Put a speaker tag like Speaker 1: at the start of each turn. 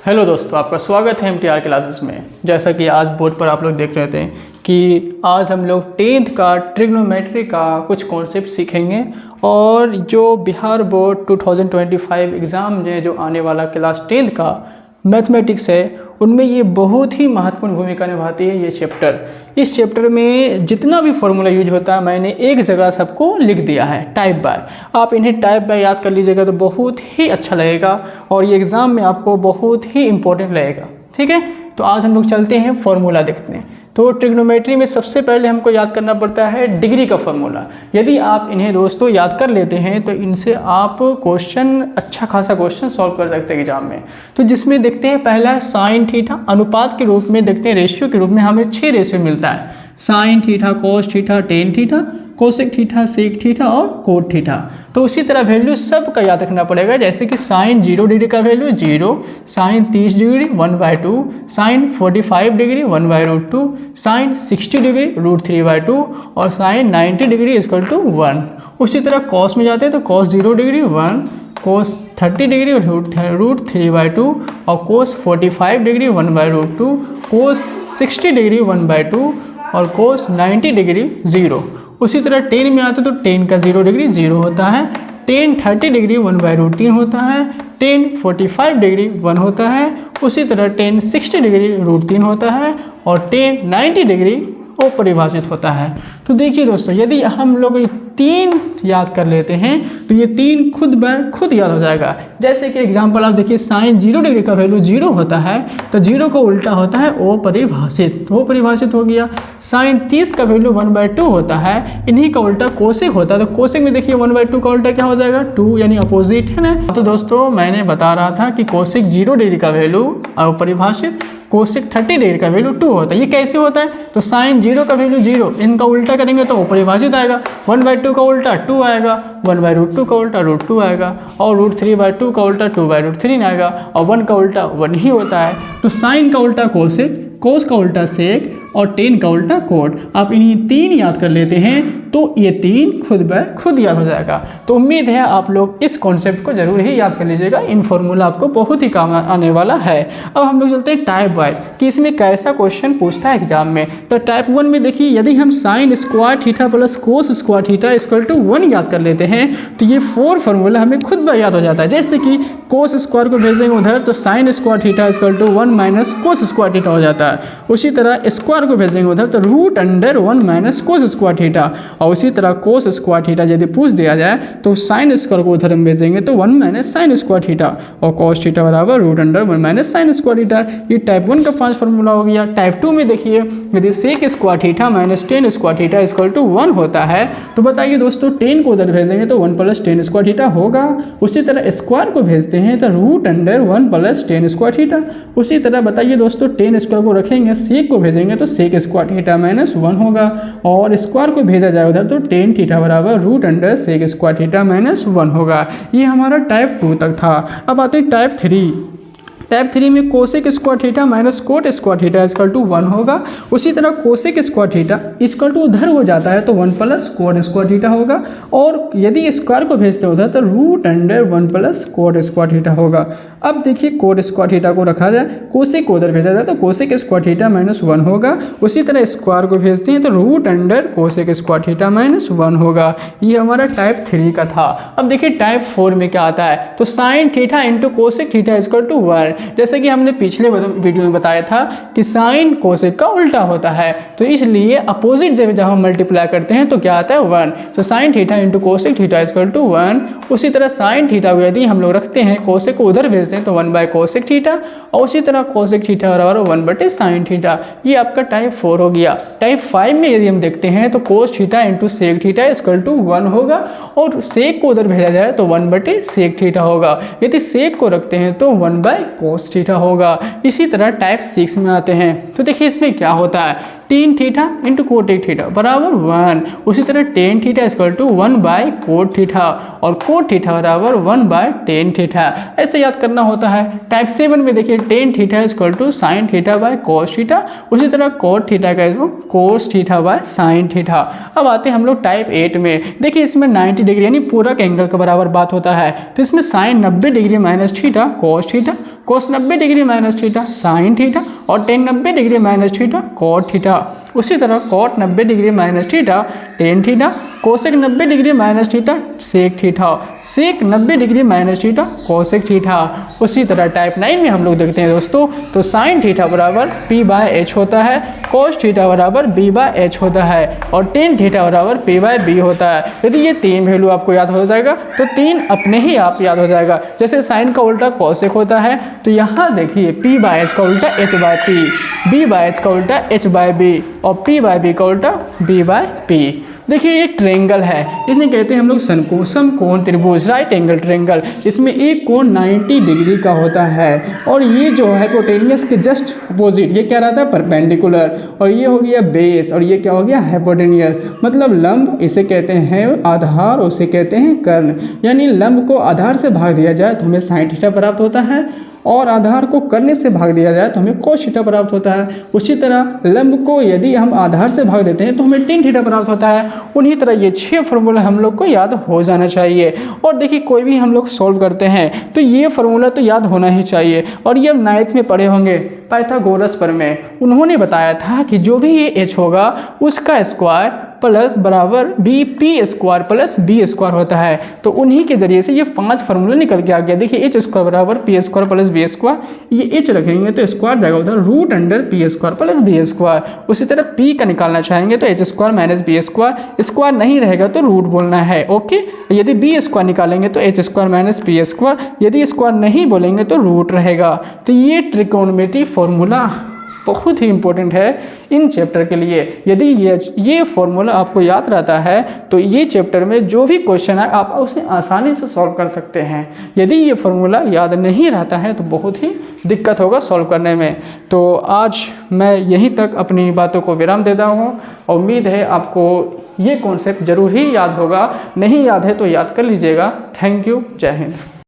Speaker 1: Hello दोस्तों, आपका स्वागत है MTR क्लासेस में। जैसा कि आज बोर्ड पर आप लोग देख रहे थे कि आज हम लोग 10th का ट्रिग्नोमेट्री का कुछ कॉन्सेप्ट सीखेंगे और जो बिहार बोर्ड 2025 एग्ज़ाम में जो आने वाला क्लास 10th का मैथमेटिक्स है उनमें ये बहुत ही महत्वपूर्ण भूमिका निभाती है ये चैप्टर। इस चैप्टर में जितना भी फॉर्मूला यूज होता है मैंने एक जगह सबको लिख दिया है टाइप बाय। आप इन्हें टाइप बाय याद कर लीजिएगा तो बहुत ही अच्छा लगेगा और ये एग्ज़ाम में आपको बहुत ही इम्पोर्टेंट लगेगा। ठीक है, तो आज हम लोग चलते हैं फॉर्मूला देखते हैं। तो ट्रिग्नोमेट्री में सबसे पहले हमको याद करना पड़ता है डिग्री का फॉर्मूला। यदि आप इन्हें दोस्तों याद कर लेते हैं तो इनसे आप क्वेश्चन अच्छा खासा क्वेश्चन सॉल्व कर सकते हैं एग्जाम में। तो जिसमें देखते हैं पहला है साइन थीटा, अनुपात के रूप में देखते हैं, रेशियो के रूप में हमें 6 रेशियो मिलता है। Sine theta, cos theta, tan theta, cosec theta, sec theta और कोट थीटा। तो उसी तरह वैल्यू सब का याद रखना पड़ेगा, जैसे कि साइन 0 डिग्री का value 0, sine 30 degree 1/2, sine 45 degree 1/√2, sine 60 degree √3/2 और साइन 90 डिग्री = 1। उसी तरह कॉस में जाते हैं तो कॉस 0 डिग्री 1, कोस 30 डिग्री √3/2 और कोस 45 डिग्री 1/√2, कोस 60 डिग्री 1/2 और कोस 90 डिग्री 0। उसी तरह टेन में आते तो टेन का 0 डिग्री 0 होता है, टेन 30 डिग्री 1/√3 होता है, टेन 45 डिग्री 1 होता है, उसी तरह टेन 60 डिग्री √3 होता है और टेन 90 डिग्री अपरिभाषित होता है। तो देखिए दोस्तों, यदि हम लोग ये 3 याद कर लेते हैं तो ये 3 खुद ब खुद याद हो जाएगा। जैसे कि एग्जांपल आप देखिए, साइन 0 डिग्री का वैल्यू 0 होता है तो 0 का उल्टा होता है अपरिभाषित, वो परिभाषित हो गया। साइन 30 का वैल्यू 1/2 होता है, इन्हीं का उल्टा कोसेक होता है। तो कोसेक में देखिए 1/2 का उल्टा क्या हो जाएगा, 2, यानी अपोजिट है ना। तो दोस्तों मैंने बता रहा था कि कोसेक 0 डिग्री का वैल्यू अपरिभाषित, कोसेक 30 डिग्री का वैल्यू 2 होता है। ये कैसे होता है, तो साइन 0 का वैल्यू 0, इनका उल्टा करेंगे तो अपरिभाषित आएगा, 1/2 का उल्टा 2 आएगा, 1/√2 का उल्टा √2 आएगा और √3/2 का उल्टा 2/√3 आएगा और 1 का उल्टा 1 ही होता है। तो साइन का उल्टा कोसेक, कोस का उल्टा सेक और टेन का उल्टा कोट। आप इन्हीं 3 याद कर लेते हैं तो ये 3 खुद ब खुद याद हो जाएगा। तो उम्मीद है आप लोग इस कॉन्सेप्ट को जरूर ही याद कर लीजिएगा, इन फॉर्मूला आपको बहुत ही काम आने वाला है। अब हम लोग चलते हैं टाइप वाइज कि इसमें कैसा क्वेश्चन पूछता है एग्जाम में। तो टाइप 1 में देखिए, यदि हम sine square theta plus cos square theta = 1 याद कर लेते हैं तो ये 4 फार्मूला हमें खुद ब याद हो जाता है। जैसे कि कोस स्क्वायर को भेजेंगे उधर तो sine square theta = 1 - cos square theta हो जाता है। उसी तरह स्क्वायर को भेजेंगे उधर तो √1 - कोस स्क्वायर थीटा और उसी तरह कोस स्क्वायर थीटा यदि पूछ दिया जाए तो साइन स्क्वायर को उधर हम भेजेंगे तो 1 - साइन स्क्वायर थीटा और कोस थीटा बराबर √1 - साइन स्क्वायर थीटा। ये टाइप 1 का 5 फार्मूला हो गया। टाइप 2 में देखिए, यदि sec square theta - tan square theta = 1 होता है तो बताइए दोस्तों, 10 को उधर भेजेंगे तो 1 + टेन स्क्वायर थीटा होगा। उसी तरह स्क्वायर को भेजते हैं तो √1 + टेन स्क्वायर थीटा। उसी तरह बताइए दोस्तों, टेन स्क्वायर को रखेंगे, सेक को भेजेंगे तो सेक स्क्वायर थीटा -1 होगा और स्क्वायर को भेजा जाए उधर तो टेन थीटा बराबर √, सेक स्क्वायर थीटा -1 होगा। ये हमारा टाइप 2 तक था। अब आते हैं टाइप 3। टाइप 3 में cosec square theta coat square theta = 1 होगा। उसी तरह कोसेक स्क्वायर थीटा = उधर हो जाता है तो 1 + कोट स्क्वायर थीटा होगा और यदि स्क्वायर को भेजते हैं उधर तो √1 + कोट स्क्वायर थीटा होगा। अब देखिए, कोट स्क्वायर थीटा को रखा जाए, कोसेक को उधर भेजा जाए तो कोसेक स्क्वायर थीटा -1 होगा। उसी तरह स्क्वायर को भेजते हैं तो √, कोसेक स्क्वायर थीटा -1 होगा। ये हमारा टाइप 3 का था। अब देखिए टाइप 4 में क्या आता है, तो साइन थीटा × कोसेक थीटा = 1। जैसे कि हमने पिछले वीडियो में बताया था कि साइन कोसेक का उल्टा होता है, तो इसलिए अपोजिट जब हम मल्टीप्लाई करते हैं तो क्या आता है 1। तो साइन थीटा × कोसेक थीटा = 1। उसी तरह साइन थीटा को यदि हम लोग रखते हैं, कोसेक को उधर भेजते हैं तो 1/कोसेक थीटा और उसी तरह कोसेक थीटा बराबर 1/साइन थीटा। ये आपका टाइप 4 हो गया। टाइप 5 में यदि हम देखते हैं तो कोस थीटा × सेक थीटा = 1 होगा और सेक को उधर भेजा जाए तो 1/सेक थीटा होगा। यदि सेक को रखते हैं तो 1/कोस थीटा होगा। इसी तरह टाइप 6 में आते हैं तो देखिए इसमें क्या होता है, tan theta into cot theta बराबर 1। उसी तरह tan theta equal to 1 by cot theta और कोट थीटा बराबर 1 बाय टेन थीटा। ऐसे याद करना होता है। टाइप 7 में देखिए tan theta equal to sine theta by cos theta, उसी तरह कोट थीटा का cos theta by sine theta. अब आते हैं हम लोग टाइप 8 में। देखिए इसमें 90 डिग्री यानी पूरक एंगल के बराबर बात होता है, तो इसमें sine 90 degree minus theta cos theta, cos 90 degree minus theta sine theta और tan 90 degree minus theta cot theta. उसी तरह cot 90 degree minus theta tan theta, cosec 90 degree minus theta sec theta, sec 90 degree minus theta cosec theta. उसी तरह type 9 में हम लोग देखते हैं दोस्तों, तो साइन थीटा बराबर पी बाय एच होता है, कोस थीटा बराबर बी बाय एच होता है और टेन थीटा बराबर पी बाय बी होता है। यदि ये तीन वैल्यू आपको याद हो जाएगा तो तीन अपने ही आप याद हो जाएगा। जैसे साइन का उल्टा कोसेक होता है, तो यहाँ देखिए पी बाय एच का उल्टा H by P, B by H का उल्टा एच बाय बी और पी बाय बी का उल्टा बी बाय पी। देखिए ये ट्रेंगल है, इसमें कहते हैं हम लोग समकोण त्रिभुज, राइट एंगल ट्रेंगल। इसमें एक कोण 90 डिग्री का होता है और ये जो हाइपोटेनियस के जस्ट अपोजिट ये क्या रहता है परपेंडिकुलर, और ये हो गया बेस और ये क्या हो गया हाइपोटेनियस। मतलब लंब इसे कहते हैं आधार, उसे कहते हैं कर्ण। यानी लंब को आधार से भाग दिया जाए तो हमें साइन थीटा प्राप्त होता है और आधार को कर्ण से भाग दिया जाए तो हमें कोस थीटा प्राप्त होता है। उसी तरह लंब को यदि हम आधार से भाग देते हैं तो हमें टेन थीटा प्राप्त होता है। उन्हीं तरह ये 6 फार्मूला हम लोग को याद हो जाना चाहिए। और देखिए कोई भी हम लोग सॉल्व करते हैं तो ये फार्मूला तो याद होना ही चाहिए। और ये 9th में पढ़े होंगे पाइथागोरस पर में, उन्होंने बताया था कि जो भी ये एच होगा उसका स्क्वायर प्लस बराबर B P square plus B square होता है। तो उन्हीं के जरिए से ये 5 फार्मूला निकल के आ गया। देखिए एच स्क्वायर बराबर P square plus B square, ये एच रखेंगे तो स्क्वायर जाएगा उधर root under P square plus B square. उसी तरह पी का निकालना चाहेंगे तो H square minus B square, square नहीं रहेगा तो रूट बोलना है, ओके। यदि बी स्क्वायर निकालेंगे तो H square minus P square, यदि स्क्वायर नहीं बोलेंगे तो रूट रहेगा। तो ये त्रिकोणमिति फॉर्मूला बहुत ही इंपॉर्टेंट है इन चैप्टर के लिए। यदि ये फॉर्मूला आपको याद रहता है तो ये चैप्टर में जो भी क्वेश्चन है आप उसे आसानी से सॉल्व कर सकते हैं। यदि ये फॉर्मूला याद नहीं रहता है तो बहुत ही दिक्कत होगा सॉल्व करने में। तो आज मैं यहीं तक अपनी बातों को विराम देता हूँ। उम्मीद है आपको ये कॉन्सेप्ट जरूर ही याद होगा, नहीं याद है तो याद कर लीजिएगा। थैंक यू, जय हिंद।